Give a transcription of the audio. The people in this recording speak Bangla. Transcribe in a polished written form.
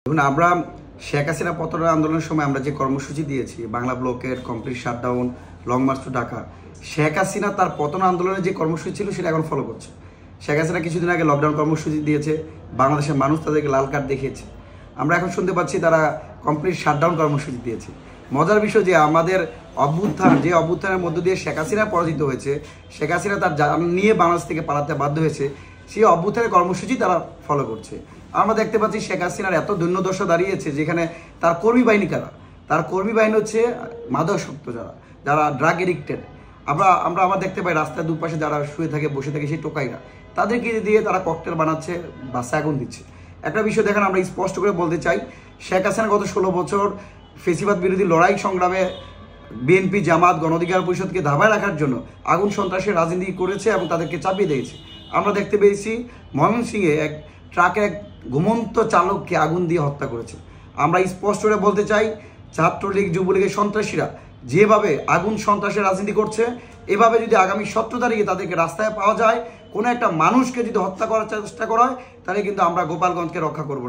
দেখুন, আমরা শেখ হাসিনা পতনের আন্দোলনের সময় আমরা যে কর্মসূচি দিয়েছি, বাংলা ব্লকের complete shutdown, long march to Dhaka, Sheikh Hasina তার পতন আন্দোলনের যে কর্মসূচি ছিল সেটা এখন ফলো করছে। শেখ হাসিনা কিছুদিন আগে লকডাউন কর্মসূচি দিয়েছে, বাংলাদেশের মানুষ তাদেরকে লাল কার্ড দেখিয়েছে। আমরা এখন শুনতে পাচ্ছি তারা কমপ্লিট শাটডাউন কর্মসূচি দিয়েছে। মজার বিষয় যে আমাদের অভ্যুত্থানের মধ্য দিয়ে শেখ হাসিনা পরাজিত হয়েছে, শেখ হাসিনা তার জান নিয়ে বাংলাদেশ থেকে পালাতে বাধ্য হয়েছে, সেই অভ্যুত্থানের কর্মসূচি তারা ফলো করছে। আমরা দেখতে পাচ্ছি শেখ হাসিনার এত দৈন্যদশা দাঁড়িয়েছে যেখানে তার কর্মী বাহিনী কারা, তার কর্মী বাহিনী হচ্ছে মাদকাসক্ত, যারা ড্রাগ এডিক্টেড। আমরা আবার দেখতে পাই রাস্তার দুপাশে যারা শুয়ে থাকে বসে থাকে সেই টোকাইরা, তাদেরকে দিয়ে তারা ককটেল বানাচ্ছে, বাসে আগুন দিচ্ছে। একটা বিষয় দেখেন, আমরা স্পষ্ট করে বলতে চাই, শেখ হাসিনা গত 16 বছর ফেসিবাদ বিরোধী লড়াই সংগ্রামে বিএনপি, জামাত, গণ অধিকার পরিষদকে ধাবায় রাখার জন্য আগুন সন্ত্রাসের রাজনীতি করেছে এবং তাদেরকে চাপিয়ে দিয়েছে। আমরা দেখতে পেয়েছি ময়মনসিংহে এক ট্রাকের এক ঘুমন্ত চালককে আগুন দিয়ে হত্যা করেছে। আমরা স্পষ্ট করে বলতে চাই, ছাত্রলীগ, যুবলীগের সন্ত্রাসীরা যেভাবে আগুন সন্ত্রাসের রাজনীতি করছে, এভাবে যদি আগামী 17 তারিখে তাদেরকে রাস্তায় পাওয়া যায়, কোনো একটা মানুষকে যদি হত্যা করার চেষ্টা করা হয়, তাহলে কিন্তু আমরা গোপালগঞ্জকে রক্ষা করব না।